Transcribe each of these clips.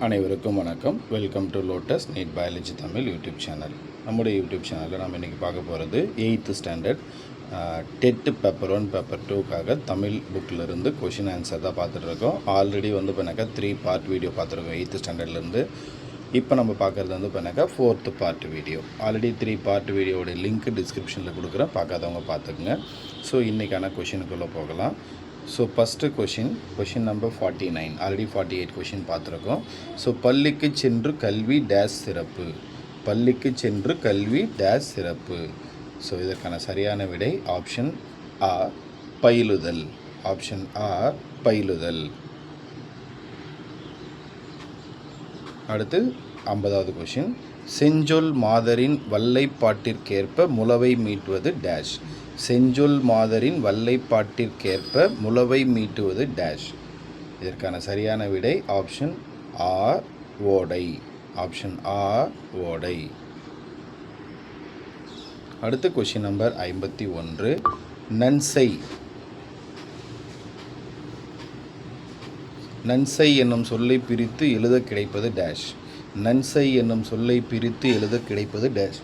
அனைவருக்கும் வணக்கம். Welcome to Lotus NEET biology Tamil YouTube channel. நம்முடைய யூடியூப் சேனலில் நம்ம இன்றைக்கி பார்க்க போகிறது 8th standard TET paper 1 paper 2க்காக தமிழ் புக்கிலிருந்து கொஷின் ஆன்சர் தான் பார்த்துட்ருக்கோம். ஆல்ரெடி இப்போ 3 பார்ட் வீடியோ பார்த்துருக்கோம் 8th ஸ்டாண்டர்ட்லேருந்து. இப்போ நம்ம பார்க்குறது இப்போ 4th part video. Already 3 part வீடியோட லிங்க் டிஸ்கிரிப்ஷனில் கொடுக்குறேன், பார்க்காதவங்க பார்த்துக்குங்க. ஸோ இன்றைக்கான கொஷினுக்குள்ளே போகலாம். So first question number 49. Already 48 question பார்த்துருக்கோம். ஸோ பள்ளிக்கு சென்று கல்வி டேஸ் சிறப்பு. பள்ளிக்கு சென்று கல்வி டேஸ் சிறப்பு. ஸோ இதற்கான சரியான விடை ஆப்ஷன் ஆ பயிலுதல். ஆப்ஷன் ஆ பயிலுதல். அடுத்து 50வது கொஷின். செஞ்சொல் மாதரின் வல்லைப்பாட்டிற்கேற்ப முலவை மீட்டுவது டேஷ். செஞ்சொல் மாதரின் வல்லைப்பாட்டிற்கேற்ப முலவை மீட்டுவது டேஷ். இதற்கான சரியான விடை ஆப்ஷன் ஆ ஓடை. ஆப்ஷன் ஆ ஓடை. அடுத்து கொஷின் நம்பர் 51. நன்சை. நன்சை என்னும் சொல்லை பிரித்து எழுத கிடைப்பது டேஷ். நன்சை என்னும் சொல்லை பிரித்து எழுத கிடைப்பது டேஷ்.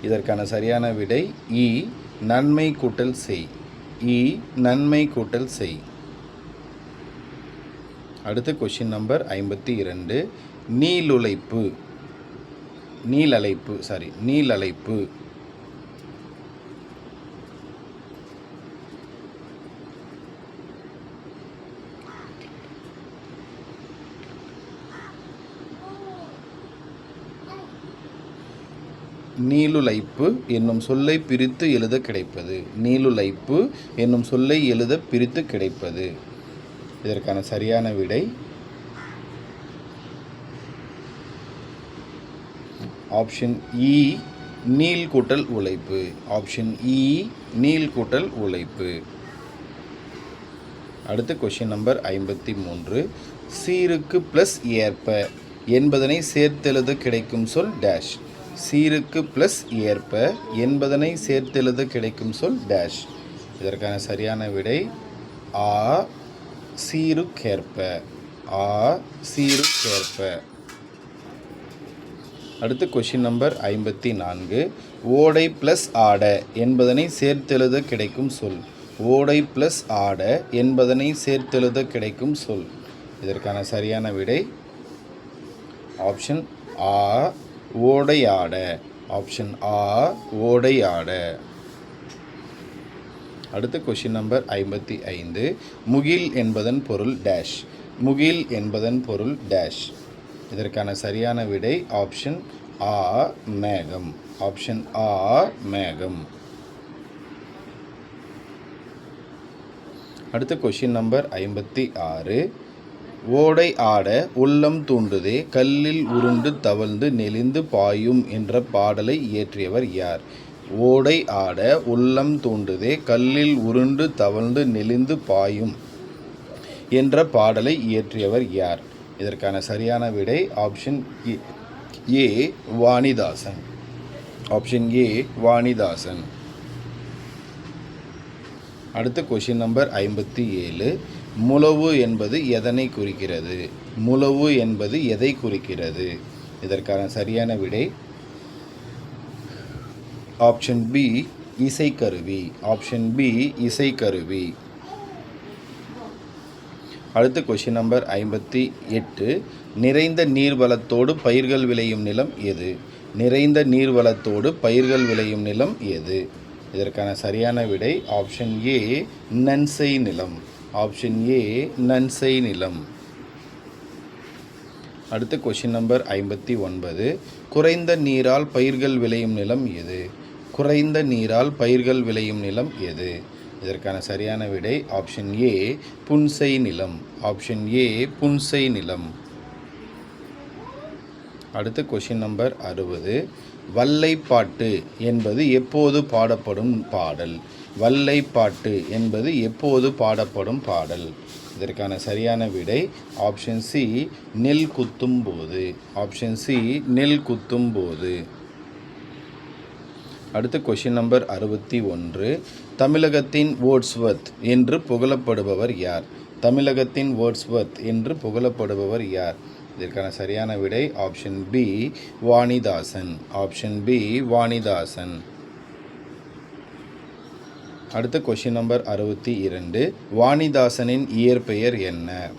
இதற்கான சரியான விடை இ நன்மை கூட்டல் செய். இ நன்மை கூட்டல் செய். அடுத்து கொஷின் நம்பர் 52. நீளுழைப்பு. நீளழைப்பு. நீளுழைப்பு என்னும் சொல்லை பிரித்து எழுத கிடைப்பது. நீளுழைப்பு என்னும் சொல்லை எழுத பிரித்து கிடைப்பது. இதற்கான சரியான விடை ஆப்ஷன் இ நீள் கூட்டல் உழைப்பு. ஆப்ஷன் இ நீள் கூட்டல் உழைப்பு. அடுத்து கொஷின் நம்பர் 53. சீருக்கு ப்ளஸ் ஏற்ப என்பதனை சேர்த்தெழுத கிடைக்கும் சொல் டேஷ். சீருக்கு ப்ளஸ் ஏற்ப என்பதனை சேர்த்தெழுத கிடைக்கும் சொல் டேஷ். இதற்கான சரியான விடை ஆ சீருக்கேற்ப. ஆ சீருக்கேற்ப. அடுத்து கொஷின் நம்பர் 54. ஓடை ப்ளஸ் ஆட என்பதனை சேர்த்தெழுத கிடைக்கும் சொல். ஓடை ப்ளஸ் ஆட என்பதனை சேர்த்தெழுத கிடைக்கும் சொல். இதற்கான சரியான விடை ஆப்ஷன் ஆ ஓடையாட. ஆப்ஷன் ஆ ஓடையாட. அடுத்து கொஷின் நம்பர் 55. முகில் என்பதன் பொருள் டேஷ். முகில் என்பதன் பொருள் டேஷ். இதற்கான சரியான விடை ஆப்ஷன் ஆ மேகம். ஆப்ஷன் ஆ மேகம். அடுத்து கொஷின் நம்பர் 56. ஓடை ஆட உள்ளம் தூண்டுதே கல்லில் உருண்டு தவழ்ந்து நெளிந்து பாயும் என்ற பாடலை இயற்றியவர் யார்? ஓடை ஆட உள்ளம் தூண்டுதே கல்லில் உருண்டு தவழ்ந்து நெளிந்து பாயும் என்ற பாடலை இயற்றியவர் யார்? இதற்கான சரியான விடை option A Vanidasan. Option A Vanidasan. அடுத்து கொஷின் நம்பர் 57. முலவு என்பது எதனை குறிக்கிறது? முலவு என்பது எதை குறிக்கிறது? இதற்கான சரியான விடை ஆப்ஷன் பி இசைக்கருவி. ஆப்ஷன் பி இசைக்கருவி. அடுத்து கொஷின் நம்பர் 58. நிறைந்த நீர்வளத்தோடு பயிர்கள் விளையும் நிலம் எது? நிறைந்த நீர்வளத்தோடு பயிர்கள் விளையும் நிலம் எது? இதற்கான சரியான விடை ஆப்ஷன் ஏ நன்சை நிலம். ஆப்ஷன் ஏ நன்சை நிலம். அடுத்து கொஷின் நம்பர் 59. குறைந்த நீரால் பயிர்கள் விளையும் நிலம் எது? குறைந்த நீரால் பயிர்கள் விளையும் நிலம் எது? இதற்கான சரியான விடை ஆப்ஷன் ஏ புன்சை நிலம். ஆப்ஷன் ஏ புன்சை நிலம். அடுத்து கொஷின் நம்பர் 60. வல்லைப்பாட்டு என்பது எப்போது பாடப்படும் பாடல்? வல்லைப்பாட்டு என்பது எப்போது பாடப்படும் பாடல்? இதற்கான சரியான விடை ஆப்ஷன் சி நெல் குத்தும் போது. ஆப்ஷன் சி நெல் குத்தும் போது. அடுத்து கொஷின் நம்பர் 61. தமிழகத்தின் வேர்ட்ஸ்வர்த் என்று புகழப்படுபவர் யார்? தமிழகத்தின் வேர்ட்ஸ்வொர்த் என்று புகழப்படுபவர் யார்? இதற்கான சரியான விடை option B Vanidasan. Option B Vanidasan. அடுத்த கொஷின் நம்பர் 62. வாணிதாசனின் இயற்பெயர் என்ன?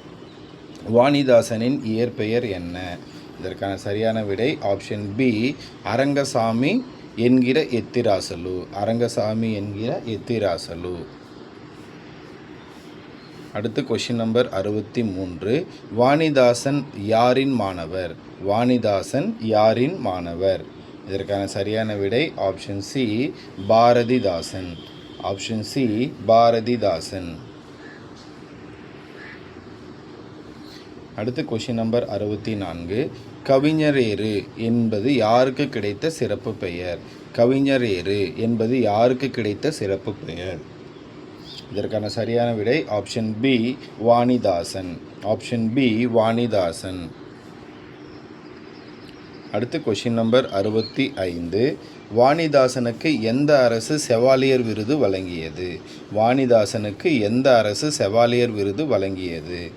வாணிதாசனின் இயற்பெயர் என்ன? இதற்கான சரியான விடை ஆப்ஷன் பி அரங்கசாமி என்கிற எத்திராசலு. அரங்கசாமி என்கிற எத்திராசலு. அடுத்து கொஷின் நம்பர் 63. வாணிதாசன் யாரின் மாணவர்? வாணிதாசன் யாரின் மாணவர்? இதற்கான சரியான விடை option C Bharathidasan. Option C Bharathidasan. அடுத்து கொஷின் நம்பர் 64. கவிஞரேறு என்பது யாருக்கு கிடைத்த சிறப்பு பெயர்? கவிஞரேறு என்பது யாருக்கு கிடைத்த சிறப்பு பெயர்? இதற்கான சரியான விடை option B Vanidasan. Option B Vanidasan. அடுத்து கொஷின் நம்பர் 65. வாணிதாசனுக்கு எந்த அரசு செவாலியர் விருது வழங்கியது? வாணிதாசனுக்கு எந்த அரசு செவாலியர் விருது வழங்கியது?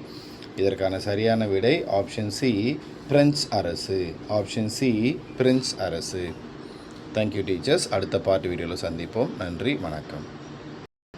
இதற்கான சரியான விடை ஆப்ஷன் சி பிரெஞ்சு அரசு. ஆப்ஷன் சி பிரெஞ்சு அரசு. Thank you teachers. அடுத்த பார்ட் வீடியோவில் சந்திப்போம். நன்றி, வணக்கம்.